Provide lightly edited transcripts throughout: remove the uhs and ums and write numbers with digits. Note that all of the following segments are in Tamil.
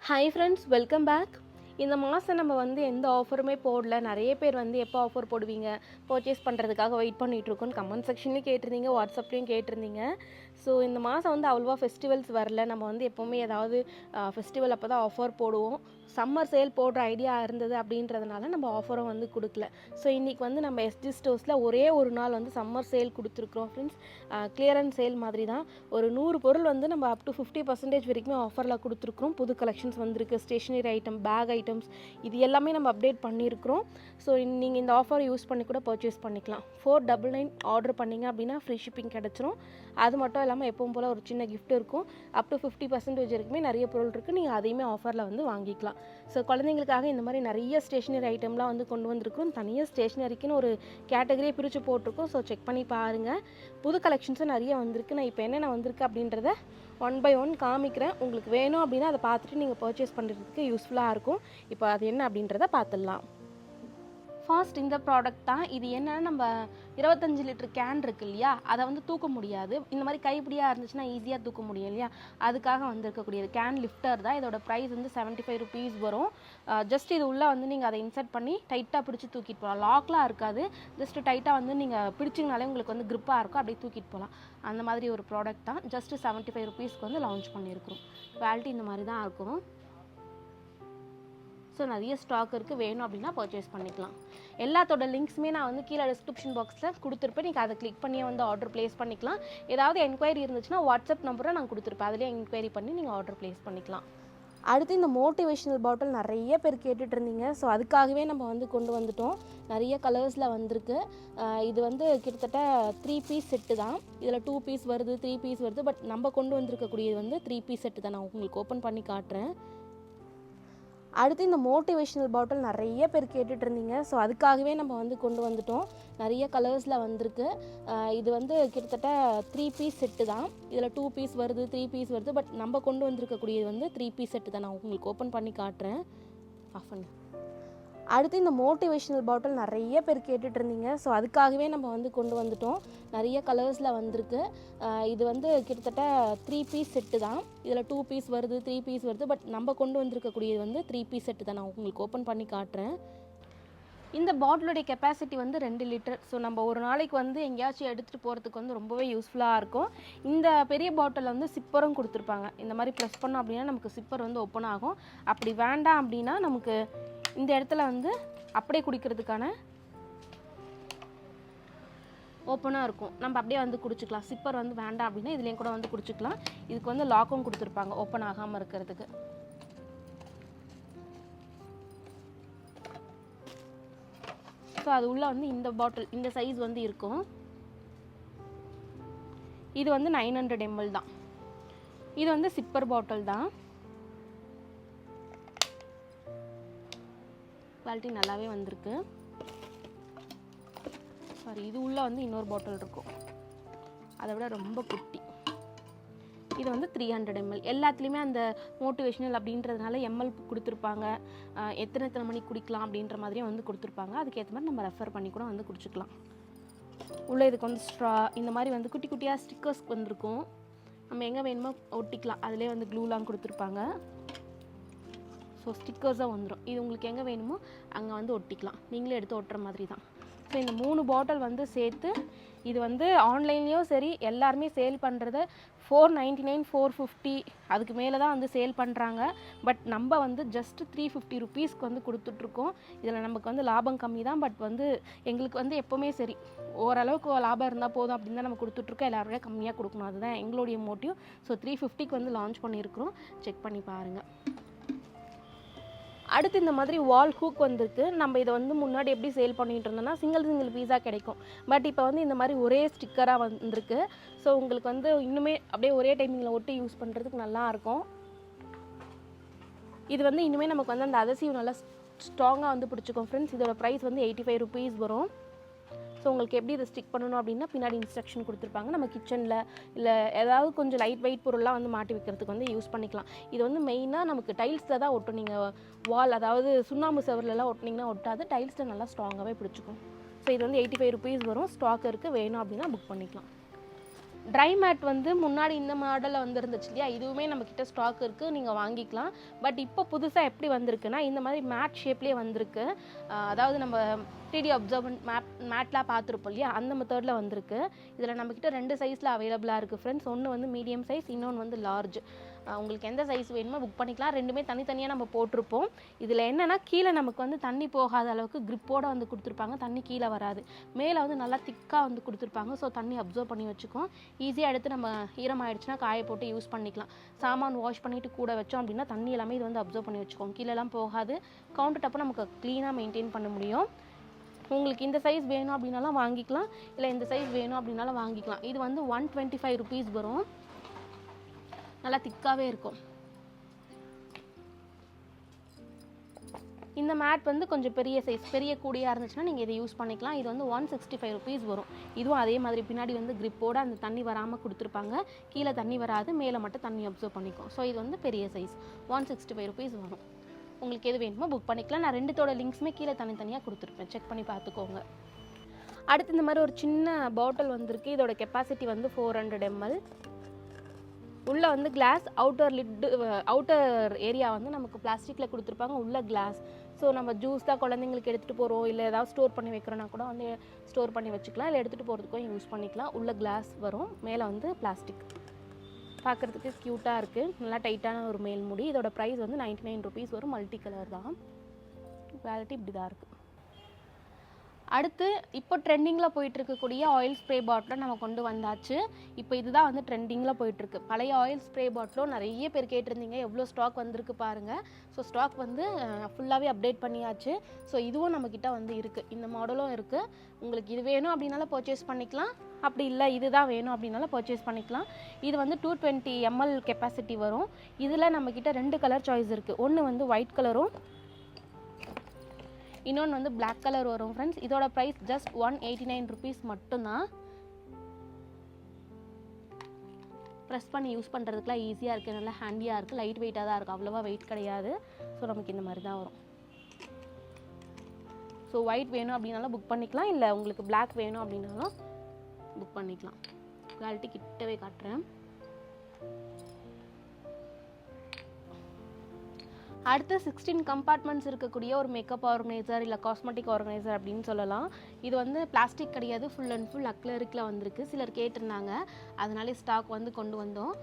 Hi friends, welcome back. இந்த மாதம் நம்ம எந்த ஆஃபருமே போடல. நிறைய பேர் எப்போ ஆஃபர் போடுவீங்க, பர்ச்சேஸ் பண்ணுறதுக்காக வெயிட் பண்ணிகிட்ருக்கோன்னு கமெண்ட் செக்ஷன்லேயும் கேட்டிருந்தீங்க, வாட்ஸ்அப்லேயும் கேட்டிருந்தீங்க. ஸோ இந்த மாதம் அவ்வளோவா ஃபெஸ்டிவல்ஸ் வரல. நம்ம எப்போவுமே ஏதாவது ஃபெஸ்டிவல் அப்போ தான் ஆஃபர் போடுவோம். சம்மர் சேல் போடுற ஐடியா இருந்தது அப்படின்றதுனால நம்ம ஆஃபரும் கொடுக்கல. ஸோ இன்றைக்கி நம்ம எஸ்ஜி ஸ்டோர்ஸில் ஒரே ஒரு நாள் சம்மர் சேல் கொடுத்துருக்குறோம் ஃப்ரெண்ட்ஸ். கிளியரன்ஸ் சேல் மாதிரி தான். ஒரு 100 பொருள் நம்ம அப் டு 50% வரைக்குமே ஆஃபரில் கொடுத்துருக்குறோம். புது கலெக்ஷன்ஸ் வந்திருக்கு. ஸ்டேஷ்னரி ஐட்டம், பேக் ஐட்டம்ஸ், இது எல்லாமே நம்ம அப்டேட் பண்ணியிருக்கிறோம். ஸோ நீங்கள் இந்த ஆஃபர் யூஸ் பண்ணி கூட பர்ச்சேஸ் பண்ணிக்கலாம். 499 ஆர்டர் பண்ணிங்க அப்படின்னா ஃப்ரீ ஷிப்பிங் கிடச்சிரும். அது மட்டும் இல்லாமல் எப்பவும் போல் ஒரு சின்ன கிஃப்ட் இருக்கும். அப் டு 50% வரைக்குமே நிறைய பொருள் இருக்குது. நீங்கள் அதையுமே ஆஃபரில் வாங்கிக்கலாம். ஸோ குழந்தைங்களுக்காக இந்த மாதிரி நிறைய ஸ்டேஷ்னரி ஐட்டம்லாம் கொண்டு வந்திருக்கோம். தனியாக ஸ்டேஷ்னரிக்குன்னு ஒரு கேட்டகரியை பிரித்து போட்டிருக்கோம். ஸோ செக் பண்ணி பாருங்கள். புது கலெக்ஷன்ஸும் நிறைய வந்திருக்கு. நான் இப்போ என்னென்ன வந்திருக்கு அப்படின்றத 1 by 1 காமிக்கிறேன். உங்களுக்கு வேணும் அப்படின்னா அதை பார்த்துட்டு நீங்கள் பர்ச்சேஸ் பண்ணுறதுக்கு யூஸ்ஃபுல்லாக இருக்கும். இப்போ அது என்ன அப்படின்றத பார்த்துடலாம். ஃபர்ஸ்ட் இந்த ப்ராடக்ட் தான். இது என்னன்னா, நம்ம 25 லிட்டர் கேன் இருக்கு இல்லையா, அதை தூக்க முடியாது. இந்த மாதிரி கைப்பிடியாக இருந்துச்சுன்னா ஈஸியாக தூக்க முடியும் இல்லையா, அதுக்காக இருக்கக்கூடியது கேன் லிஃப்டர் தான். இதோட ப்ரைஸ் 75 rupees வரும். ஜஸ்ட் இது உள்ளே நீங்கள் அதை இன்சர்ட் பண்ணி டைட்டாக பிடிச்சி தூக்கிட்டு போகலாம். லாக்லாம் இருக்காது. ஜஸ்ட் டைட்டாக நீங்கள் பிடிச்சிங்கனாலே உங்களுக்கு க்ரிப்பாக இருக்கும். அப்படியே தூக்கிட்டு போகலாம். அந்த மாதிரி ஒரு ப்ராடக்ட் தான். ஜஸ்ட் 75 rupeesக்கு லான்ச் பண்ணியிருக்கிறோம். குவாலிட்டி இந்த மாதிரி தான் இருக்கும். ஸோ நிறைய ஸ்டாக் இருக்குது. வேணும் அப்படின்னா பர்ச்சேஸ் பண்ணிக்கலாம். எல்லாத்தோட லிங்க்ஸுமே நான் கீழே டிஸ்கிரிப்ஷன் பாக்ஸில் கொடுத்துருப்பேன். நீங்கள் அதை கிளிக் பண்ணி ஆர்டர் ப்ளேஸ் பண்ணிக்கலாம். ஏதாவது என்கொயரி இருந்துச்சுன்னா வாட்ஸ்அப் நம்பரை நான் கொடுத்துருப்பேன். அதிலே என்கொயரி பண்ணி நீங்கள் ஆர்டர் ப்ளேஸ் பண்ணிக்கலாம். அடுத்து இந்த மோட்டிவேஷனல் பாட்டில் நிறைய பேர் கேட்டுட்டு இருந்தீங்க. ஸோ அதுக்காகவே நம்ம கொண்டு வந்துட்டோம். நிறைய கலர்ஸில் வந்திருக்கு. இது கிட்டத்தட்ட 3 பீஸ் செட்டு தான். இதில் 2 பீஸ் வருது, 3 பீஸ் வருது. பட் நம்ம கொண்டு வந்திருக்கக்கூடியது 3 பீஸ் செட்டு தான். நான் உங்களுக்கு ஓப்பன் பண்ணி காட்டுறேன். அடுத்து இந்த மோட்டிவேஷனல் பாட்டில் நிறைய பேர் கேட்டுட்டு இருந்தீங்க. ஸோ அதுக்காகவே நம்ம கொண்டு வந்துட்டோம். நிறைய கலர்ஸில் வந்திருக்கு. இது கிட்டத்தட்ட 3 பீஸ் செட்டு தான். இதில் 2 பீஸ் வருது, 3 பீஸ் வருது. பட் நம்ம கொண்டு வந்திருக்கக்கூடியது 3 பீஸ் செட்டு தான். நான் உங்களுக்கு ஓப்பன் பண்ணி காட்டுறேன். ஆஃப் பண்ணு. அடுத்து இந்த மோட்டிவேஷனல் பாட்டில் நிறைய பேர் கேட்டுட்டு இருந்தீங்க. ஸோ அதுக்காகவே நம்ம கொண்டு வந்துட்டோம். நிறைய கலர்ஸில் வந்திருக்கு. இது கிட்டத்தட்ட 3 பீஸ் செட்டு தான். இதில் 2 பீஸ் வருது, 3 பீஸ் வருது. பட் நம்ம கொண்டு வந்திருக்கக்கூடியது 3 பீஸ் செட்டு தான். நான் உங்களுக்கு ஓப்பன் பண்ணி காட்டுறேன். இந்த பாட்டிலுடைய கெப்பாசிட்டி 2 லிட்டர். ஸோ நம்ம ஒரு நாளைக்கு எங்கேயாச்சும் எடுத்துகிட்டு போகிறதுக்கு ரொம்பவே யூஸ்ஃபுல்லாக இருக்கும். இந்த பெரிய பாட்டிலில் சிப்பரும் கொடுத்துருப்பாங்க. இந்த மாதிரி ப்ளஸ் பண்ணோம் அப்படின்னா நமக்கு சிப்பர் ஓப்பன் ஆகும். அப்படி வேண்டாம் அப்படின்னா நமக்கு இந்த இடத்துல அப்படியே குடிக்கிறதுக்கான ஓப்பனாக இருக்கும். நம்ம அப்படியே குடிச்சிக்கலாம். சிப்பர் வேண்டாம் அப்படின்னா இதுலேயும் கூட குடிச்சிக்கலாம். இதுக்கு லாக்கும் கொடுத்துருப்பாங்க ஓப்பன் ஆகாமல் இருக்கிறதுக்கு. ஸோ அது உள்ள இந்த பாட்டில் இந்த சைஸ் இருக்கும். இது 900 ml தான். இது சிப்பர் பாட்டில் தான். குவாலிட்டி நல்லாவே வந்திருக்கு. சாரி, இது உள்ள இன்னொரு பாட்டில் இருக்கும். அதை விட ரொம்ப குட்டி. இது 300 ml. எல்லாத்துலேயுமே அந்த மோட்டிவேஷனல் அப்படின்றதுனால எம்எல் கொடுத்துருப்பாங்க. எத்தனை மணிக்கு குடிக்கலாம் அப்படின்ற மாதிரியும் கொடுத்துருப்பாங்க. அதுக்கேற்ற மாதிரி நம்ம ரெஃபர் பண்ணி கூட குடிச்சிக்கலாம். உள்ளே இதுக்கு ஸ்ட்ரா இந்த மாதிரி குட்டி குட்டியாக ஸ்டிக்கர்ஸ் வந்திருக்கும். நம்ம எங்கே வேணுமோ ஒட்டிக்கலாம். அதிலே க்ளூலாம் கொடுத்துருப்பாங்க. ஸோ ஸ்டிக்கர்ஸாக வந்துடும். இது உங்களுக்கு எங்கே வேணுமோ அங்கே ஒட்டிக்கலாம். நீங்களே எடுத்து ஒட்டுற மாதிரி தான். ஸோ இந்த 3 பாட்டில் சேர்த்து இது ஆன்லைன்லேயும் சரி எல்லாருமே சேல் பண்ணுறது 499, 450 அதுக்கு மேலே தான் சேல் பண்ணுறாங்க. பட் நம்ம ஜஸ்ட் 350 rupeesக்கு கொடுத்துட்ருக்கோம். இதில் நமக்கு லாபம் கம்மி தான். பட் எங்களுக்கு எப்போவுமே சரி ஓரளவுக்கு லாபம் இருந்தால் போதும் அப்படின்னு தான் நம்ம கொடுத்துட்ருக்கோம். எல்லாரோட கம்மியாக கொடுக்கணும், அதுதான் எங்களுடைய மோட்டிவ். ஸோ 350க்கு லான்ச் பண்ணியிருக்கிறோம். செக் பண்ணி பாருங்கள். அடுத்து இந்த மாதிரி வால் ஹூக் வந்திருக்கு. நம்ம இதை முன்னாடி எப்படி சேல் பண்ணிகிட்டு இருந்தோம்னா சிங்கிள் பீஸாக கிடைக்கும். பட் இப்போ இந்த மாதிரி ஒரே ஸ்டிக்கராக வந்திருக்கு. ஸோ உங்களுக்கு இன்னுமே அப்படியே ஒரே டைமிங்கில் ஒட்டி யூஸ் பண்ணுறதுக்கு நல்லாயிருக்கும். இது இன்னுமே நமக்கு அந்த அதசிவ் நல்லா ஸ்ட்ராங்காக பிடிச்சிக்கும் ஃப்ரெண்ட்ஸ். இதோட ப்ரைஸ் 85 rupees வரும். ஸோ உங்களுக்கு எப்படி இதை ஸ்டிக் பண்ணணும் அப்படின்னா பின்னாடி இன்ஸ்ட்ரக்ஷன் கொடுத்துருப்பாங்க. நம்ம கிச்சனில் இல்லை ஏதாவது கொஞ்சம் லைட் வெயிட் பொருள்லாம் மாட்டி வைக்கிறதுக்கு யூஸ் பண்ணிக்கலாம். இது மெயினாக நமக்கு டைல்ஸில் தான் ஒட்டும். நீங்கள் வால் அதாவது சுண்ணாம்பு செவர்லலாம் ஒட்டினீங்கன்னா ஒட்டாது. டைல்ஸில் நல்லா ஸ்ட்ராங்காகவே பிடிச்சிக்கும். ஸோ இது 85 rupees வரும். ஸ்டாக் இருக்குது. வேணும் அப்படின்னா புக் பண்ணிக்கலாம். ட்ரை மேட் வந்து முன்னாடி இந்த மாடலில் வந்து இருந்துச்சு இல்லையா, இதுவுமே நம்மக்கிட்ட ஸ்டாக் இருக்குது, நீங்கள் வாங்கிக்கலாம். பட் இப்போ புதுசாக எப்படி வந்திருக்குன்னா இந்த மாதிரி மேட் ஷேப்லேயே வந்திருக்கு. அதாவது நம்ம 3D அப்சர்வன்ட் மேட்லாம் பார்த்துருப்போம் இல்லையா, அந்த மெத்தடில் வந்திருக்கு. இதில் நம்மக்கிட்ட 2 சைஸில் அவைலபிளாக இருக்குது ஃப்ரெண்ட்ஸ். ஒன்று வந்து மீடியம் சைஸ், இன்னொன்று வந்து லார்ஜ். உங்களுக்கு எந்த சைஸ் வேணுமோ புக் பண்ணிக்கலாம். ரெண்டுமே தனித்தனியாக நம்ம போட்டிருப்போம். இதில் என்னென்னா கீழே நமக்கு வந்து தண்ணி போகாத அளவுக்கு கிரிப்போடு வந்து கொடுத்துருப்பாங்க, தண்ணி கீழே வராது. மேலே வந்து நல்லா திக்காக வந்து கொடுத்துருப்பாங்க, ஸோ தண்ணி அப்சர்வ் பண்ணி வச்சுக்கோம். ஈஸியாக எடுத்து நம்ம ஈரமாகிடுச்சுன்னா காய போட்டு யூஸ் பண்ணிக்கலாம். சாமான் வாஷ் பண்ணிவிட்டு கூட வச்சோம் அப்படின்னா தண்ணி எல்லாமே இது வந்து அப்சர்வ் பண்ணி வச்சுக்கோம், கீழெல்லாம் போகாது. கவுண்டர் டாப்பை நமக்கு க்ளீனாக மெயின்டைன் பண்ண முடியும். உங்களுக்கு இந்த சைஸ் வேணும் அப்படின்னாலும் வாங்கிக்கலாம், இல்லை இந்த சைஸ் வேணும் அப்படின்னாலும் வாங்கிக்கலாம். இது வந்து 125 ருபீஸ் வரும், நல்லா திக்காகவே இருக்கும். இந்த மேட் வந்து கொஞ்சம் பெரிய சைஸ், பெரிய கூடியாக இருந்துச்சுன்னா நீங்கள் இதை யூஸ் பண்ணிக்கலாம். இது வந்து 165 ருபீஸ் வரும். இதுவும் அதே மாதிரி பின்னாடி வந்து கிரிப்போடு அந்த தண்ணி வராமல் கொடுத்துருப்பாங்க, கீழே தண்ணி வராது, மேலே மட்டும் தண்ணி அப்சர்வ் பண்ணிக்கும். ஸோ இது வந்து பெரிய சைஸ் 165 ருபீஸ் வரும். உங்களுக்கு எது வேணுமோ புக் பண்ணிக்கலாம். நான் ரெண்டுத்தோட லிங்க்ஸுமே கீழே தனித்தனியாக கொடுத்துருப்பேன், செக் பண்ணி பார்த்துக்கோங்க. அடுத்து இந்த மாதிரி ஒரு சின்ன பாட்டில் வந்திருக்கு. இதோட கெப்பாசிட்டி வந்து 400 ml. உள்ளே வந்து கிளாஸ், அவுட்டர் ஏரியா வந்து நமக்கு பிளாஸ்டிக்கில் கொடுத்துருப்பாங்க, உள்ளே கிளாஸ். ஸோ நம்ம ஜூஸ் தான் குழந்தைங்களுக்கு எடுத்துகிட்டு போகிறோம், இல்லை ஏதாவது ஸ்டோர் பண்ணி வைக்கிறோன்னா கூட வந்து ஸ்டோர் பண்ணி வச்சுக்கலாம், இல்லை எடுத்துகிட்டு போகிறதுக்கும் யூஸ் பண்ணிக்கலாம். உள்ள கிளாஸ் வரும், மேலே வந்து பிளாஸ்டிக். பார்க்குறதுக்கு க்யூட்டாக இருக்குது, நல்லா டைட்டான ஒரு மேல் முடி. இதோட ப்ரைஸ் வந்து 99 ருபீஸ் வரும். மல்டி கலர் தான், குவாலிட்டி இப்படி தான் இருக்குது. அடுத்து இப்போ ட்ரெண்டிங்கில் போயிட்டுருக்கக்கூடிய ஆயில் ஸ்ப்ரே பாட்டிலும் நம்ம கொண்டு வந்தாச்சு. இப்போ இதுதான் வந்து ட்ரெண்டிங்கில் போயிட்டுருக்கு. பழைய ஆயில் ஸ்ப்ரே பாட்டிலும் நிறைய பேர் கேட்டிருந்தீங்க, எவ்வளோ ஸ்டாக் வந்திருக்கு பாருங்கள். ஸோ ஸ்டாக் வந்து ஃபுல்லாகவே அப்டேட் பண்ணியாச்சு. ஸோ இதுவும் நம்மக்கிட்ட வந்து இருக்குது, இந்த மாடலும் இருக்குது. உங்களுக்கு இது வேணும் அப்படின்னாலும் பர்ச்சேஸ் பண்ணிக்கலாம், அப்படி இல்லை இதுதான் வேணும் அப்படின்னாலும் பர்ச்சேஸ் பண்ணிக்கலாம். இது வந்து 220 ml கெப்பாசிட்டி வரும். இதில் நம்மக்கிட்ட 2 கலர் சாய்ஸ் இருக்குது. ஒன்று வந்து ஒயிட் கலரும், இன்னொன்று வந்து பிளாக் கலர் வரும் ஃப்ரெண்ட்ஸ். இதோட ப்ரைஸ் ஜஸ்ட் 189 ருபீஸ் மட்டும்தான். ப்ரெஸ் பண்ணி யூஸ் பண்ணுறதுக்குலாம் ஈஸியாக இருக்குது, நல்லா ஹேண்டியாக இருக்குது, லைட் வெயிட்டாக தான் இருக்குது, அவ்வளோவா வெயிட் கிடையாது. ஸோ நமக்கு இந்த மாதிரி தான் வரும். ஸோ ஒயிட் வேணும் அப்படின்னாலும் புக் பண்ணிக்கலாம், இல்லை உங்களுக்கு பிளாக் வேணும் அப்படின்னாலும் புக் பண்ணிக்கலாம். குவாலிட்டி கிட்டவே காட்டுறேன். அடுத்து 16 கம்பார்ட்மெண்ட்ஸ் இருக்கக்கூடிய ஒரு மேக்கப் ஆர்கனைசர், இல்லை காஸ்மெட்டிக் ஆர்கனைசர் அப்படின்னு சொல்லலாம். இது வந்து பிளாஸ்டிக் கிடையாது, ஃபுல் அண்ட் ஃபுல் அக்லரிக்கில் வந்திருக்கு. சிலர் கேட்டிருந்தாங்க, அதனாலே ஸ்டாக் வந்து கொண்டு வந்தோம்.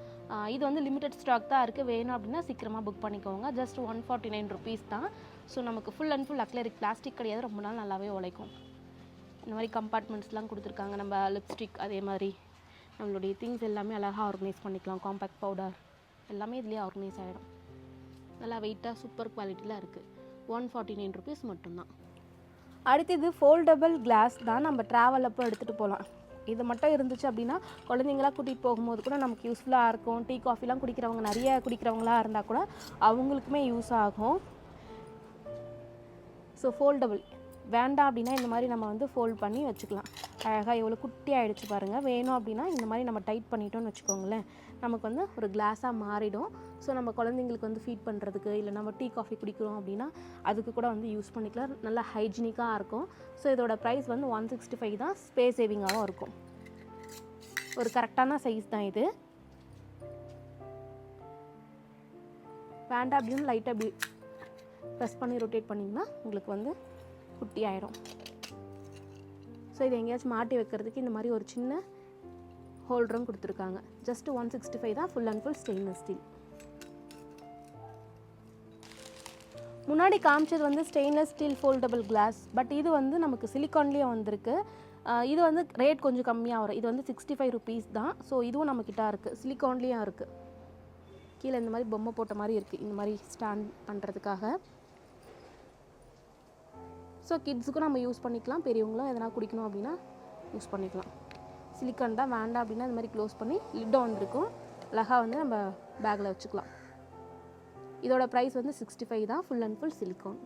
இது வந்து லிமிடெட் ஸ்டாக் தான் இருக்குது, வேணும் அப்படின்னா சீக்கிரமாக புக் பண்ணிக்கோங்க. ஜஸ்ட் 149 ருபீஸ் தான். ஸோ நமக்கு ஃபுல் அண்ட் ஃபுல் அக்லரிக், பிளாஸ்டிக் கிடையாது, ரொம்ப நாள் நல்லாவே உழைக்கும். இந்த மாதிரி கம்பார்ட்மெண்ட்ஸ்லாம் கொடுத்துருக்காங்க. நம்ம லிப்ஸ்டிக், அதே மாதிரி நம்மளுடைய திங்ஸ் எல்லாமே அழகாக ஆர்கனைஸ் பண்ணிக்கலாம். காம்பேக்ட் பவுடர் எல்லாமே இதுலேயே ஆர்கனைஸ் ஆகிடும். நல்லா வெயிட்டாக சூப்பர் குவாலிட்டியில் இருக்குது. 149 ருபீஸ் மட்டும்தான். அடுத்தது ஃபோல்டபுள் கிளாஸ் தான், நம்ம ட்ராவல் அப்போ எடுத்துகிட்டு போகலாம். இது மட்டும் இருந்துச்சு அப்படின்னா குழந்தைங்களாம் கூட்டிகிட்டு போகும்போது கூட நமக்கு யூஸ்ஃபுல்லாக இருக்கும். டீ காஃபிலாம் குடிக்கிறவங்க, நிறைய குடிக்கிறவங்களாக இருந்தால் கூட அவங்களுக்குமே யூஸ் ஆகும். ஸோ ஃபோல்டபுள் வேண்டாம் அப்படின்னா இந்த மாதிரி நம்ம வந்து ஃபோல்ட் பண்ணி வச்சுக்கலாம். அழகாக எவ்வளோ குட்டி ஆகிடுச்சு பாருங்கள். வேணும் அப்படின்னா இந்த மாதிரி நம்ம டைட் பண்ணிட்டோம்னு வச்சுக்கோங்களேன், நமக்கு வந்து ஒரு கிளாஸாக மாறிடும். ஸோ நம்ம குழந்தைங்களுக்கு வந்து ஃபீட் பண்ணுறதுக்கு, இல்லை நம்ம டீ காஃபி குடிக்கிறோம் அப்படின்னா அதுக்கு கூட வந்து யூஸ் பண்ணிக்கலாம். நல்லா ஹைஜீனிக்காக இருக்கும். ஸோ இதோட ப்ரைஸ் வந்து 165 தான். ஸ்பேஸ் சேவிங்காகவும் இருக்கும். ஒரு கரெக்டான சைஸ் தான் இது. வேண்டாம் அப்படின்னு லைட்டாக அப்படி ப்ரெஸ் பண்ணி ரொட்டேட் பண்ணிங்கன்னா உங்களுக்கு வந்து குட்டி ஆகிடும். ஸோ இதை எங்கேயாச்சும் மாட்டி வைக்கிறதுக்கு இந்த மாதிரி ஒரு சின்ன ஹோல்டரும் கொடுத்துருக்காங்க. ஜஸ்ட் 165 தான். Full and full stainless steel. முன்னாடி காமிச்சது வந்து stainless steel foldable glass, but இது வந்து நமக்கு சிலிக்கான்லேயே வந்திருக்கு. இது வந்து ரேட் கொஞ்சம் கம்மியாக வரும். இது வந்து 65 ருபீஸ் தான். ஸோ இதுவும் நம்மக்கிட்ட இருக்குது, சிலிக்கான்லேயும் இருக்குது. கீழே இந்த மாதிரி பொம்மை போட்ட மாதிரி இருக்குது, இந்த மாதிரி ஸ்டாண்ட் பண்ணுறதுக்காக. ஸோ கிட்ஸுக்கும் நம்ம யூஸ் பண்ணிக்கலாம், பெரியவங்களும் எதனா குடிக்கணும் அப்படின்னா யூஸ் பண்ணிக்கலாம். சிலிக்கான் தான். வேண்டாம் அப்படின்னா இந்த மாதிரி க்ளோஸ் பண்ணி லிட்டும் வந்திருக்கும், அழகாக வந்து நம்ம பேக்கில் வச்சுக்கலாம். இதோட ப்ரைஸ் வந்து 65 தான். Full and full silicon.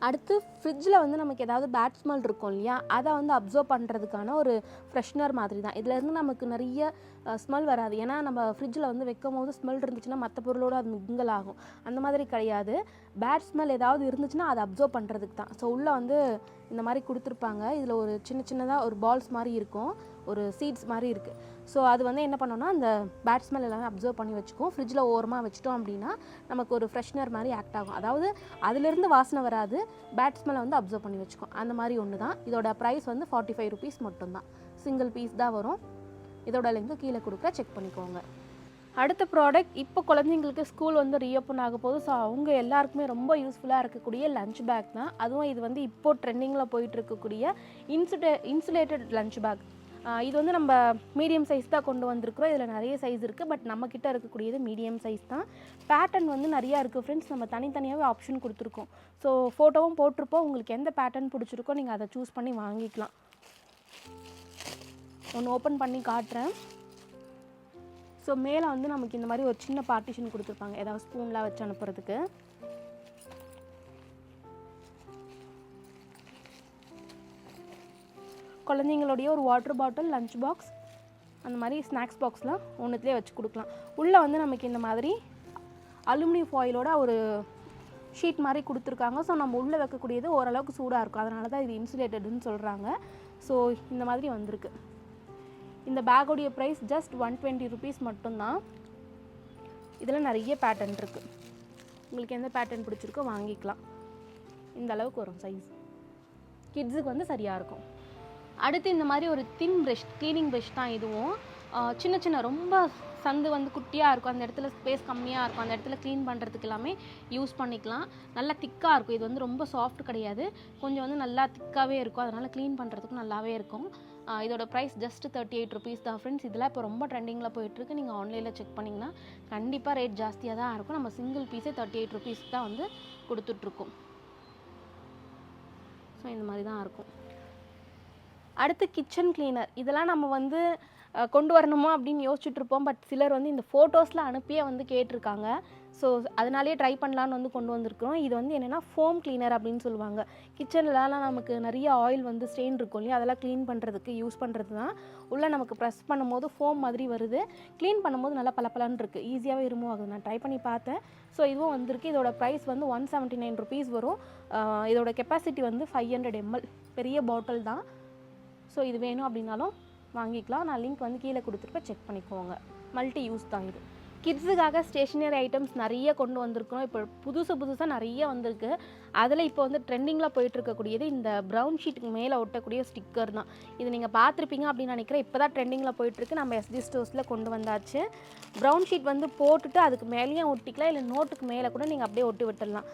அடுத்து ஃப்ரிட்ஜில் வந்து நமக்கு ஏதாவது பேட் ஸ்மெல் இருக்கும் இல்லையா, அதை வந்து அப்சர்வ் பண்ணுறதுக்கான ஒரு ஃப்ரெஷ்னர் மாதிரி தான். இதுலேருந்து நமக்கு நிறைய ஸ்மெல் வராது. ஏன்னா நம்ம ஃப்ரிட்ஜில் வந்து வைக்கும் போது ஸ்மெல் இருந்துச்சுன்னா மற்ற பொருளோடு அது மிங்கிள் ஆகும். அந்த மாதிரி கிடையாது. பேட் ஸ்மெல் ஏதாவது இருந்துச்சுன்னா அதை அப்சர்வ் பண்ணுறதுக்கு தான். ஸோ உள்ளே வந்து இந்த மாதிரி கொடுத்துருப்பாங்க. இதில் ஒரு சின்னதாக ஒரு பால்ஸ் மாதிரி இருக்கும். ஒரு சீட்ஸ் மாதிரி இருக்குது. ஸோ அது வந்து என்ன பண்ணோன்னா அந்த பேட் ஸ்மெல் எல்லாமே அப்சர்வ் பண்ணி வச்சுக்கும். ஃப்ரிட்ஜில் ஓரமாக வச்சிட்டோம் அப்படின்னா நமக்கு ஒரு ஃப்ரெஷ்னர் மாதிரி ஆக்ட் ஆகும். அதாவது அதிலிருந்து வாசனை வராது, பேட் ஸ்மெல்லை வந்து அப்சர்வ் பண்ணி வச்சுக்கும். அந்த மாதிரி ஒன்று தான். இதோட ப்ரைஸ் வந்து 45 rupees மட்டும்தான். சிங்கிள் பீஸ் தான் வரும். இதோட லிங்க் கீழே கொடுக்குற, செக் பண்ணிக்கோங்க. அடுத்த ப்ராடக்ட், இப்போ குழந்தைங்களுக்கு ஸ்கூல் வந்து ரீஓப்பன் ஆக போகுது. ஸோ அவங்க எல்லாருக்குமே ரொம்ப யூஸ்ஃபுல்லாக இருக்கக்கூடிய லஞ்ச் பேக் தான். அதுவும் இது வந்து இப்போது ட்ரெண்டிங்கில் போயிட்டு இருக்கக்கூடிய இன்சுலேட்டட் லஞ்ச் பேக். இது வந்து நம்ம மீடியம் சைஸ் தான் கொண்டு வந்திருக்கிறோம். இதில் நிறைய சைஸ் இருக்குது, பட் நம்மக்கிட்ட இருக்கக்கூடியது மீடியம் சைஸ் தான். பேட்டர்ன் வந்து நிறையா இருக்குது ஃப்ரெண்ட்ஸ். நம்ம தனித்தனியாகவே ஆப்ஷன் கொடுத்துருக்கோம். ஸோ ஃபோட்டோவும் போட்டிருப்போம். உங்களுக்கு எந்த பேட்டர்ன் பிடிச்சிருக்கோ நீங்கள் அதை சூஸ் பண்ணி வாங்கிக்கலாம். ஒன்று ஓப்பன் பண்ணி காட்டுறேன். ஸோ மேலே வந்து நமக்கு இந்த மாதிரி ஒரு சின்ன பார்ட்டிஷன் கொடுத்துருப்பாங்க, ஏதாவது ஸ்பூன்லாம் வச்சு அனுப்புறதுக்கு. குழந்தைங்களுடைய ஒரு வாட்டர் பாட்டில், லஞ்ச் பாக்ஸ், அந்த மாதிரி ஸ்நாக்ஸ் பாக்ஸ்லாம் ஒன்றுத்துலேயே வச்சு கொடுக்கலாம். உள்ளே வந்து நமக்கு இந்த மாதிரி அலுமினியம் ஃபாயிலோட ஒரு ஷீட் மாதிரி கொடுத்துருக்காங்க. ஸோ நம்ம உள்ளே வைக்கக்கூடியது ஓரளவுக்கு சூடாக இருக்கும். அதனால தான் இது இன்சுலேட்டடுன்னு சொல்கிறாங்க. ஸோ இந்த மாதிரி வந்திருக்கு. இந்த பேக்கோடைய ப்ரைஸ் ஜஸ்ட் 120 rupees மட்டும்தான். இதில் நிறைய பேட்டர்ன் இருக்குது. உங்களுக்கு எந்த பேட்டர்ன் பிடிச்சிருக்கோ வாங்கிக்கலாம். இந்த அளவுக்கு வரும் சைஸ். கிட்ஸுக்கு வந்து சரியாக இருக்கும். அடுத்து இந்த மாதிரி ஒரு தின் ப்ரஷ், க்ளீனிங் ப்ரஷ் தான் இதுவும். சின்ன சின்ன ரொம்ப சந்து வந்து குட்டியாக இருக்கும், அந்த இடத்துல ஸ்பேஸ் கம்மியாக இருக்கும், அந்த இடத்துல க்ளீன் பண்ணுறதுக்கு எல்லாமே யூஸ் பண்ணிக்கலாம். நல்லா திக்காக இருக்கும். இது வந்து ரொம்ப சாஃப்ட் கிடையாது, கொஞ்சம் வந்து நல்லா திக்காகவே இருக்கும். அதனால் க்ளீன் பண்ணுறதுக்கு நல்லாவே இருக்கும். இதோட ப்ரைஸ் ஜஸ்ட் 38 rupees தான் ஃப்ரெண்ட்ஸ். இதெல்லாம் இப்போ ரொம்ப ட்ரெண்டிங்கில் போயிட்டுருக்கு. நீங்கள் ஆன்லைனில் செக் பண்ணிங்கன்னா கண்டிப்பாக ரேட் ஜாஸ்தியாக தான் இருக்கும். நம்ம சிங்கிள் பீஸே 38 rupees தான் வந்து கொடுத்துட்ருக்கோம். ஸோ இந்த மாதிரி தான் இருக்கும். அடுத்து கிச்சன் கிளீனர். இதெல்லாம் நம்ம வந்து கொண்டு வரணுமா அப்படின்னு யோசிச்சுட்ருப்போம். பட் சிலர் வந்து இந்த ஃபோட்டோஸில் அனுப்பியே வந்து கேட்டிருக்காங்க. ஸோ அதனாலேயே ட்ரை பண்ணலான்னு வந்து கொண்டு வந்திருக்கிறோம். இது வந்து என்னென்னா ஃபோம் கிளீனர் அப்படின்னு சொல்லுவாங்க. கிச்சன்லலாம் நமக்கு நிறைய ஆயில் வந்து ஸ்டெயின் இருக்கும் இல்லையா, அதெல்லாம் க்ளீன் பண்ணுறதுக்கு யூஸ் பண்ணுறது தான். உள்ளே நமக்கு ப்ரெஸ் பண்ணும்போது ஃபோம் மாதிரி வருது. க்ளீன் பண்ணும்போது நல்லா பளபளன்னு இருக்குது, ஈஸியாகவே ரிமூவ் ஆகுது. நான் ட்ரை பண்ணி பார்த்தேன். ஸோ இதுவும் வந்திருக்கு. இதோட ப்ரைஸ் வந்து 179 rupees வரும். இதோட கெப்பாசிட்டி வந்து 500 ml, பெரிய பாட்டில் தான். ஸோ இது வேணும் அப்படின்னாலும் வாங்கிக்கலாம். நான் லிங்க் வந்து கீழே கொடுத்துருப்பேன், செக் பண்ணிக்கோங்க. மல்டி யூஸ் தான் இது. கிட்ஸுக்காக ஸ்டேஷ்னரி ஐட்டம்ஸ் நிறைய கொண்டு வந்திருக்கிறோம். இப்போ புதுசாக நிறைய வந்திருக்கு. அதில் இப்போ வந்து ட்ரெண்டிங்கில் போயிட்டுருக்கக்கூடியது இந்த ப்ரௌன் ஷீட்டுக்கு மேலே ஒட்டக்கூடிய ஸ்டிக்கர் தான். இது நீங்கள் பார்த்துருப்பீங்க அப்படின்னு நினைக்கிறேன். இப்போ தான் ட்ரெண்டிங்கில் போயிட்டுருக்கு. நம்ம எஸ்டி ஸ்டோர்ஸில் கொண்டு வந்தாச்சு. ப்ரௌன் ஷீட் வந்து போட்டுட்டு அதுக்கு மேலேயும் ஒட்டிக்கலாம், இல்லை நோட்டுக்கு மேலே கூட நீங்கள் அப்படியே ஒட்டி விட்டுடலாம்.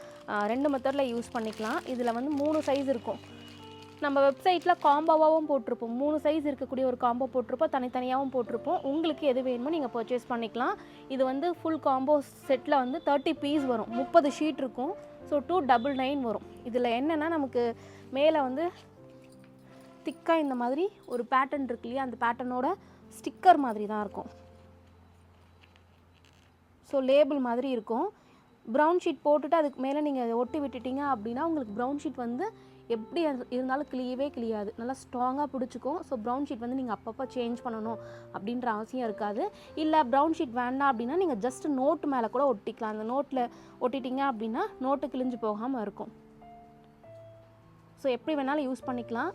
2 மெத்தடில் யூஸ் பண்ணிக்கலாம். இதில் வந்து 3 சைஸ் இருக்கும். நம்ம வெப்சைட்டில் காம்போவாகவும் போட்டிருப்போம். 3 சைஸ் இருக்கக்கூடிய ஒரு காம்போ போட்டிருப்போம், தனித்தனியாகவும் போட்டிருப்போம். உங்களுக்கு எது வேணுமோ நீங்கள் பர்ச்சேஸ் பண்ணிக்கலாம். இது வந்து ஃபுல் காம்போ செட்டில் வந்து 30 பீஸ் வரும். 30 ஷீட் இருக்கும். ஸோ 299 வரும். இதில் என்னென்னா நமக்கு மேலே வந்து திக்காக இந்த மாதிரி ஒரு பேட்டர்ன் இருக்கு இல்லையா, அந்த பேட்டர்னோட ஸ்டிக்கர் மாதிரி தான் இருக்கும். ஸோ லேபிள் மாதிரி இருக்கும். ப்ரௌன் ஷீட் போட்டுட்டு அதுக்கு மேலே நீங்கள் ஒட்டி விட்டுட்டீங்க அப்படின்னா உங்களுக்கு ப்ரௌன் ஷீட் வந்து எப்படி இருந்தாலும் கிளியாது, நல்லா ஸ்ட்ராங்காக பிடிச்சிக்கும். ஸோ ப்ரௌன் ஷீட் வந்து நீங்கள் அப்பப்போ சேஞ்ச் பண்ணணும் அப்படின்ற அவசியம் இருக்காது. இல்லை ப்ரௌன் ஷீட் வேண்டாம் அப்படின்னா நீங்கள் ஜஸ்ட் நோட்டு மேலே கூட ஒட்டிக்கலாம். அந்த நோட்டில் ஒட்டிட்டீங்க அப்படின்னா நோட்டு கிழிஞ்சு போகாமல் இருக்கும். ஸோ எப்படி வேணாலும் யூஸ் பண்ணிக்கலாம்.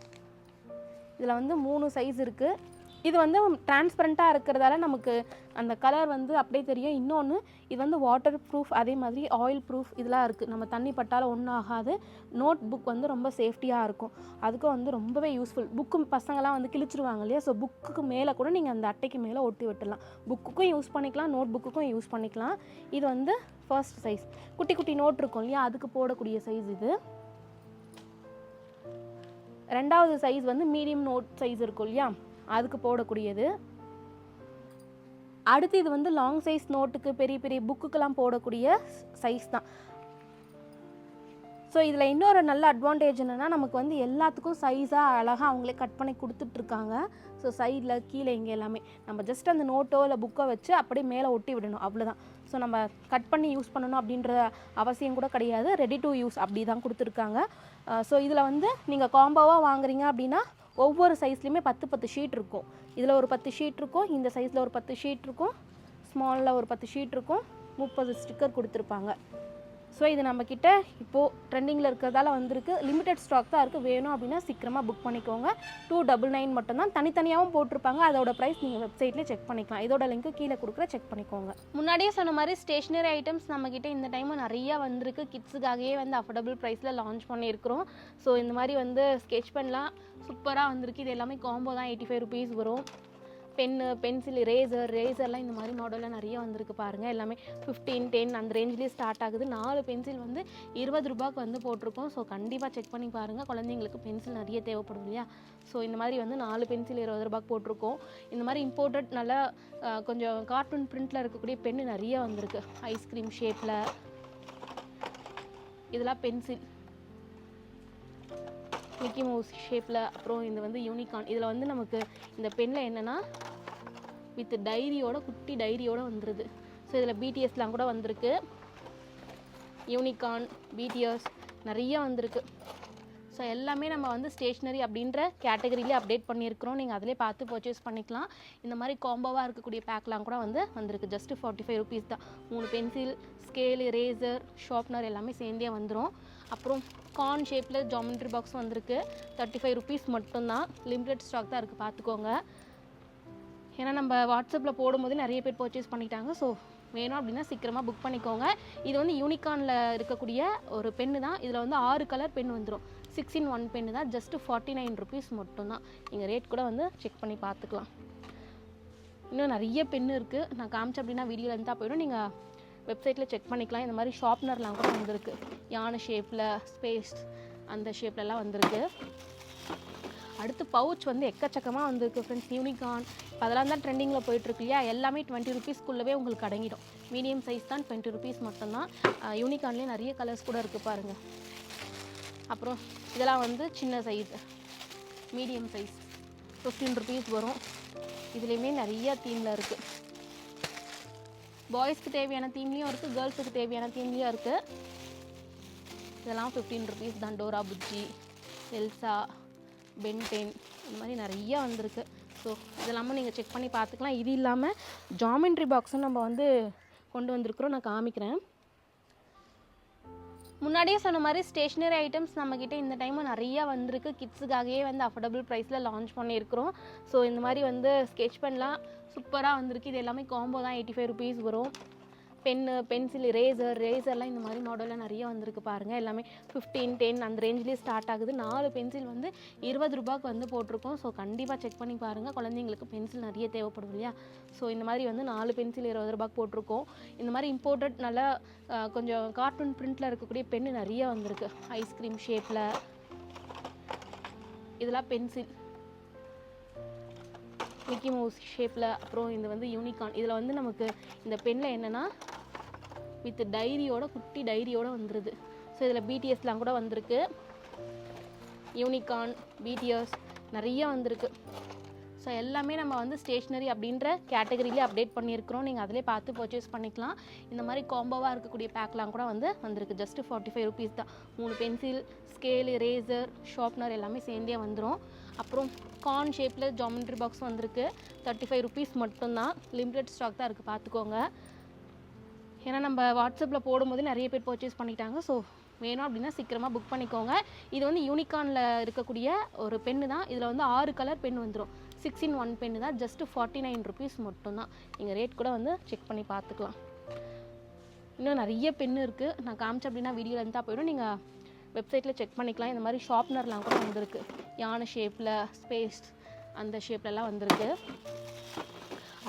இதில் வந்து 3 சைஸ் இருக்குது. இது வந்து டிரான்ஸ்பரண்ட்டாக இருக்கிறதால நமக்கு அந்த கலர் வந்து அப்படியே தெரியும். இன்னொன்று, இது வந்து வாட்டர் ப்ரூஃப், அதே மாதிரி ஆயில் ப்ரூஃப் இதெல்லாம் இருக்குது. நம்ம தண்ணி பட்டாலும் ஒன்றும் ஆகாது. நோட் புக் வந்து ரொம்ப சேஃப்டியாக இருக்கும். அதுக்கும் வந்து ரொம்பவே யூஸ்ஃபுல். புக்கு பசங்களாம் வந்து கிழிச்சிருவாங்க இல்லையா, ஸோ புக்குக்கு மேலே கூட நீங்கள் அந்த அட்டைக்கு மேலே ஒட்டி விட்டுடலாம். புக்குக்கும் யூஸ் பண்ணிக்கலாம், நோட் புக்குக்கும் யூஸ் பண்ணிக்கலாம். இது வந்து ஃபர்ஸ்ட் சைஸ். குட்டி குட்டி நோட் இருக்கும் இல்லையா, அதுக்கு போடக்கூடிய சைஸ் இது. 2வது சைஸ் வந்து மீடியம் நோட் சைஸ் இருக்கும் இல்லையா, அதுக்கு போடக்கூடியது. அடுத்து இது வந்து லாங் சைஸ் நோட்டுக்கு, பெரிய பெரிய புக்குக்கெல்லாம் போடக்கூடிய சைஸ் தான். ஸோ இதில் இன்னொரு நல்ல அட்வான்டேஜ் என்னென்னா, நமக்கு வந்து எல்லாத்துக்கும் சைஸாக அழகாக அவங்களே கட் பண்ணி கொடுத்துட்ருக்காங்க. ஸோ சைடில் கீழே இங்கே எல்லாமே நம்ம ஜஸ்ட் அந்த நோட்டோ இல்லை புக்கோ வச்சு அப்படியே மேலே ஒட்டி விடணும், அவ்வளோதான். ஸோ நம்ம கட் பண்ணி யூஸ் பண்ணணும் அப்படின்ற அவசியம் கூட கிடையாது. ரெடி டு யூஸ் அப்படி தான் கொடுத்துருக்காங்க. ஸோ இதில் வந்து நீங்கள் காம்போவாக வாங்குறீங்க அப்படின்னா ஒவ்வொரு சைஸ்லேயுமே 10 ஷீட் இருக்கும். இதில் ஒரு 10 ஷீட் இருக்கும், இந்த சைஸில் ஒரு 10 ஷீட் இருக்கும், ஸ்மாலில் ஒரு 10 ஷீட் இருக்கும், 30 ஸ்டிக்கர் கொடுத்துருப்பாங்க. ஸோ இது நம்மக்கிட்ட இப்போது ட்ரெண்டிங்கில் இருக்கிறதால வந்திருக்கு. லிமிடெட் ஸ்டாக் தான் இருக்குது. வேணும் அப்படின்னா சீக்கிரமாக புக் பண்ணிக்கோங்க. 299 மட்டும்தான். தனித்தனியாகவும் போட்டிருப்பாங்க. அதோட ப்ரைஸ் நீங்கள் வெப்சைட்லேயே செக் பண்ணிக்கலாம். இதோட லிங்க்கு கீழே கொடுக்குற செக் பண்ணிக்கோங்க. முன்னாடியே சொன்ன மாதிரி ஸ்டேஷ்னரி ஐட்டம்ஸ் நம்மக்கிட்ட இந்த டைம் நிறையா வந்திருக்கு. கிட்ஸுக்காகவே வந்து அஃபோர்டபுள் ப்ரைஸில் லான்ச் பண்ணியிருக்கிறோம். ஸோ இந்த மாதிரி வந்து ஸ்கெட்ச் பென்லாம் சூப்பராக வந்திருக்கு. இது எல்லாமே காம்போ தான். 85 ருபீஸ் வரும். பென்னு, பென்சில், ரேசர்லாம் இந்த மாதிரி மாடலில் நிறைய வந்திருக்கு பாருங்கள். எல்லாமே 15, 10 அந்த ரேஞ்சிலே ஸ்டார்ட் ஆகுது. 4 பென்சில் வந்து 20 ரூபாய்க்கு வந்து போட்டிருக்கோம். ஸோ கண்டிப்பாக செக் பண்ணி பாருங்கள். குழந்தைங்களுக்கு பென்சில் நிறைய தேவைப்படும் இல்லையா? ஸோ இந்த மாதிரி வந்து 4 பென்சில் 20 ரூபாய்க்கு போட்டிருக்கோம். இந்த மாதிரி இம்போர்ட்டட் நல்லா கொஞ்சம் கார்ட்டூன் பிரிண்டில் இருக்கக்கூடிய பென்னு நிறைய வந்திருக்கு. ஐஸ்கிரீம் ஷேப்பில் இதெல்லாம் பென்சில், மிக்கி மவுஸ் ஷேப்பில். அப்புறம் இது வந்து யூனிகார்ன். இதில் வந்து நமக்கு இந்த பெனில் என்னென்னா வித் டைரியோட, குட்டி டைரியோட வந்துடுது. ஸோ இதில் பிடிஎஸ்லாம் கூட வந்திருக்கு. யூனிகார்ன், பிடிஎஸ் நிறைய வந்திருக்கு. ஸோ எல்லாமே நம்ம வந்து ஸ்டேஷ்னரி அப்படின்ற கேட்டகரியிலே அப்டேட் பண்ணியிருக்கிறோம். நீங்கள் அதிலே பார்த்து பர்ச்சேஸ் பண்ணிக்கலாம். இந்த மாதிரி காம்போவாக இருக்கக்கூடிய பேக்லாம் கூட வந்திருக்கு. ஜஸ்ட்டு 45 ருபீஸ் தான். 3 பென்சில், ஸ்கேலு, ரேசர், ஷார்ப்னர் எல்லாமே சேர்ந்தே வந்துடும். அப்புறம் கார்ன் ஷேப்பில் ஜாமெண்ட்ரி பாக்ஸ் வந்திருக்கு. 35 ருபீஸ் மட்டும்தான். லிமிடெட் ஸ்டாக் தான் இருக்குது, பார்த்துக்கோங்க. ஏன்னா நம்ம வாட்ஸ்அப்பில் போடும்போது நிறைய பேர் பர்ச்சேஸ் பண்ணிட்டாங்க. ஸோ வேணும் அப்படின்னா சீக்கிரமாக புக் பண்ணிக்கோங்க. இது வந்து யூனிகார்னில் இருக்கக்கூடிய ஒரு பென்னு தான். இதில் வந்து 6 கலர் பென் வந்துடும். 6-in-1 பென்னு தான். ஜஸ்ட்டு 49 ருபீஸ் மட்டும்தான். நீங்கள் ரேட் கூட வந்து செக் பண்ணி பார்த்துக்கலாம். இன்னும் நிறைய பென்னு இருக்குது. நான் காமிச்சேன் அப்படின்னா வீடியோ லென்த்தாக போயிடும். நீங்கள் வெப்சைட்டில் செக் பண்ணிக்கலாம். இந்த மாதிரி ஷார்ப்னர்லாம் கூட வந்திருக்கு. யானை ஷேப்பில், ஸ்பேஸ் அந்த ஷேப்லலாம் வந்திருக்கு. அடுத்து பவுச் வந்து எக்கச்சக்கமாக வந்திருக்கு ஃப்ரெண்ட்ஸ். யூனிகார்ன் அதெல்லாம் தான் ட்ரெண்டிங்கில் போயிட்டுருக்கு இல்லையா? எல்லாமே 20 ருபீஸ்க்குள்ளவே உங்களுக்கு அடங்கிடும். மீடியம் சைஸ் தான் 20 ருபீஸ் மட்டும்தான். யூனிகார்ன்லேயே நிறைய கலர்ஸ் கூட இருக்குது பாருங்கள். அப்புறம் இதெல்லாம் வந்து சின்ன சைஸ், மீடியம் சைஸ் 15 ருபீஸ் வரும். இதுலேயுமே நிறைய தீமில் இருக்குது. பாய்ஸ்க்கு தேவையான தீம்லேயும் இருக்குது, கேர்ள்ஸுக்கு தேவையான தீம்லேயும் இருக்குது. இதெல்லாம் 15 ருபீஸ் தான். டோரா புஜ்ஜி, எல்சா, பென்டென் இந்த மாதிரி நிறையா வந்திருக்கு. ஸோ இதெல்லாமல் நீங்கள் செக் பண்ணி பார்த்துக்கலாம். இது இல்லாமல் ஜாமெண்ட்ரி பாக்ஸும் நம்ம வந்து கொண்டு வந்திருக்கிறோம். நான் காமிக்கிறேன். முன்னாடியே சொன்ன மாதிரி ஸ்டேஷ்னரி ஐட்டம்ஸ் நம்மக்கிட்ட இந்த டைம் நிறையா வந்திருக்கு. கிட்ஸுக்காகவே வந்து அஃபோர்டபுள் ப்ரைஸில் லான்ச் பண்ணியிருக்கிறோம். ஸோ இந்த மாதிரி வந்து ஸ்கெட்ச் பென்லாம் சூப்பராக வந்திருக்கு. இது எல்லாமே காம்போ தான். 85 ருபீஸ் வரும். பென்னு, பென்சில், ரேசர்லாம் இந்த மாதிரி மாடலில் நிறைய வந்திருக்கு பாருங்கள். எல்லாமே 15, 10 அந்த ரேஞ்சிலே ஸ்டார்ட் ஆகுது. 4 பென்சில் வந்து 20 ரூபாய்க்கு வந்து போட்டிருக்கோம். ஸோ கண்டிப்பாக செக் பண்ணி பாருங்கள். குழந்தைங்களுக்கு பென்சில் நிறைய தேவைப்படும் இல்லையா? ஸோ இந்த மாதிரி வந்து 4 பென்சில் 20 ரூபாய்க்கு போட்டிருக்கோம். இந்த மாதிரி இம்போர்ட்டட் நல்லா கொஞ்சம் கார்ட்டூன் பிரிண்டில் இருக்கக்கூடிய பென்னு நிறைய வந்திருக்கு. ஐஸ்கிரீம் ஷேப்பில் இதெல்லாம் பென்சில், மிக்கி மவுஸ் ஷேப்பில். அப்புறம் இது வந்து யூனிகார்ன். இதில் வந்து நமக்கு இந்த பெனில் என்னென்னா வித் டைரியோட, குட்டி டைரியோட வந்துடுது. ஸோ இதில் பிடிஎஸ்லாம் கூட வந்திருக்கு. யூனிகார்ன், பிடிஎஸ் நிறைய வந்திருக்கு. ஸோ எல்லாமே நம்ம வந்து ஸ்டேஷ்னரி அப்படின்ற கேட்டகரியிலே அப்டேட் பண்ணியிருக்கிறோம். நீங்கள் அதிலே பார்த்து பர்ச்சேஸ் பண்ணிக்கலாம். இந்த மாதிரி காம்போவாக இருக்கக்கூடிய பேக்லாம் கூட வந்திருக்கு. ஜஸ்ட்டு 45 ருபீஸ் தான். 3 பென்சில், ஸ்கேலு, ரேசர், ஷார்ப்னர் எல்லாமே சேர்ந்தே வந்துடும். அப்புறம் கார்ன் ஷேப்பில் ஜாமெண்ட்ரி பாக்ஸ் வந்திருக்கு. 35 ருபீஸ் மட்டும்தான். லிமிடெட் ஸ்டாக் தான் இருக்குது, பார்த்துக்கோங்க. ஏன்னா நம்ம வாட்ஸ்அப்பில் போடும்போது நிறைய பேர் பர்ச்சேஸ் பண்ணிட்டாங்க. ஸோ வேணும் அப்படின்னா சீக்கிரமாக புக் பண்ணிக்கோங்க. இது வந்து யூனிகார்னில் இருக்கக்கூடிய ஒரு பென்னு தான். இதில் வந்து 6 கலர் பென் வந்துடும். 6-in-1 பென்னு தான். ஜஸ்ட்டு 49 ருபீஸ் மட்டும்தான். நீங்கள் ரேட் கூட வந்து செக் பண்ணி பார்த்துக்கலாம். இன்னும் நிறைய பென்னு இருக்குது. நான் காமிச்சேன் அப்படின்னா வீடியோ லென்த்தாக போயிடும். நீங்கள் வெப்சைட்டில் செக் பண்ணிக்கலாம். இந்த மாதிரி ஷார்ப்னர்லாம் கூட வந்திருக்கு. யானை ஷேப்பில், ஸ்பேஸ் அந்த ஷேப்லலாம் வந்திருக்கு.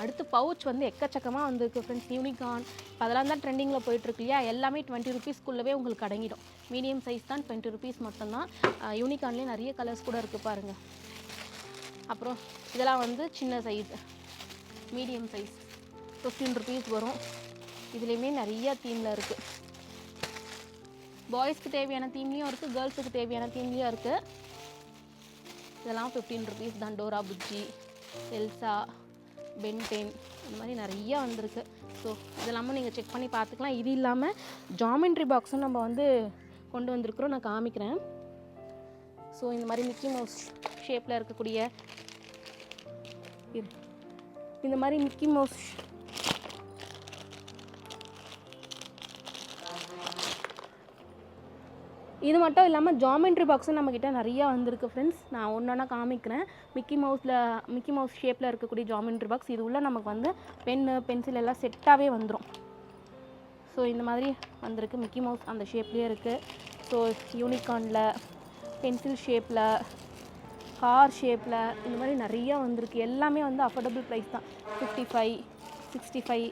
அடுத்து பவுச் வந்து எக்கச்சக்கமாக வந்திருக்கு ஃப்ரெண்ட்ஸ். யூனிகார்ன் அதெல்லாம் தான் ட்ரெண்டிங்கில் போயிட்டுருக்கு இல்லையா? எல்லாமே 20 ருபீஸ்க்குள்ளவே உங்களுக்கு அடங்கிடும். மீடியம் சைஸ் தான். 20 ருபீஸ் மட்டும்தான். யூனிகார்ன்லேயே நிறைய கலர்ஸ் கூட இருக்குது பாருங்கள். அப்புறம் இதெல்லாம் வந்து சின்ன சைஸ், மீடியம் சைஸ் 15 ருபீஸ் வரும். இதுலேயுமே நிறைய தீமில் இருக்குது. பாய்ஸ்க்கு தேவையான தீம்லேயும் இருக்குது, கேர்ள்ஸுக்கு தேவையான தீம்லேயும் இருக்குது. இதெல்லாம் 15 ருபீஸ் தான். டோரா புஜ்ஜி, எல்சா, பென்டென் இந்த மாதிரி நிறையா வந்திருக்கு. ஸோ இதெல்லாமும் நீங்கள் செக் பண்ணி பார்த்துக்கலாம். இது இல்லாமல் ஜாமெண்ட்ரி பாக்ஸும் நம்ம வந்து கொண்டு வந்திருக்கிறோம். நான் காமிக்கிறேன். ஸோ இந்த மாதிரி மிக்கி மவுஸ் ஷேப்பில் இருக்கக்கூடிய இந்த மாதிரி மிக்கி மவுஸ் இது மட்டும் இல்லாமல் ஜாமெண்ட்ரி பாக்ஸும் நம்மக்கிட்ட நிறையா வந்திருக்கு ஃப்ரெண்ட்ஸ். நான் ஒன்றா காமிக்கிறேன். மிக்கி மவுஸ் ஷேப்பில் இருக்கக்கூடிய ஜாமெண்ட்ரி பாக்ஸ். இது உள்ள நமக்கு வந்து பென்னு பென்சில் எல்லாம் செட்டாகவே வந்துடும். ஸோ இந்த மாதிரி வந்திருக்கு. மிக்கி மவுஸ் அந்த ஷேப்லேயே இருக்குது. ஸோ யூனிகார்னில், பென்சில் ஷேப்பில், கார் ஷேப்பில் இந்த மாதிரி நிறையா வந்திருக்கு. எல்லாமே வந்து அஃபோர்டபுள் ப்ரைஸ் தான். 55, 65,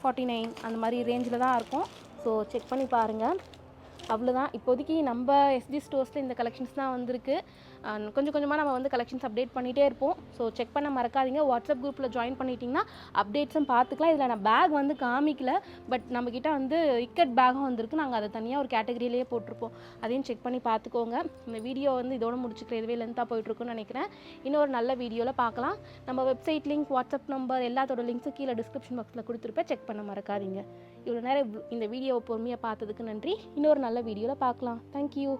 49 அந்த மாதிரி ரேஞ்சில் தான் இருக்கும். ஸோ செக் பண்ணி பாருங்கள். அவ்வளோதான். இப்போதைக்கு நம்ம எஸ்டி ஸ்டோர்ஸில் இந்த கலெக்ஷன்ஸ் தான் வந்திருக்கு. கொஞ்சம் கொஞ்சமாக நம்ம வந்து கலெக்ஷன்ஸ் அப்டேட் பண்ணிகிட்டே இருப்போம். ஸோ செக் பண்ண மறக்காதீங்க. வாட்ஸ்அப் குரூப்பில் ஜாயின் பண்ணிட்டீங்கன்னா அப்டேட்ஸும் பார்த்துக்கலாம். இதில் நான் பேக் வந்து காமிக்கல, பட் நம்மக்கிட்ட வந்து இக்கட் பேகும் வந்திருக்கு. நாங்கள் அதை தனியாக ஒரு கேட்டகரியிலேயே போட்டிருப்போம். அதையும் செக் பண்ணி பார்த்துக்கோங்க. இந்த வீடியோ வந்து இதோட முடிச்சுக்கிறேன். இதுவே லென்த்தாக போயிட்டுருக்குன்னு நினைக்கிறேன். இன்னொரு நல்ல வீடியோவில் பார்க்கலாம். நம்ம வெப்சைட் லிங்க், வாட்ஸ்அப் நம்பர் எல்லாத்தோட லிங்க்ஸும் கீழே டிஸ்கிரிப்ஷன் பாக்ஸில் கொடுத்துருப்பேன். செக் பண்ண மறக்காதீங்க. இவ்வளோ நேரம் இந்த வீடியோவை பொறுமையாக பார்த்ததுக்கு நன்றி. இன்னொரு நல்ல வீடியோவில் பார்க்கலாம். தேங்க்யூ.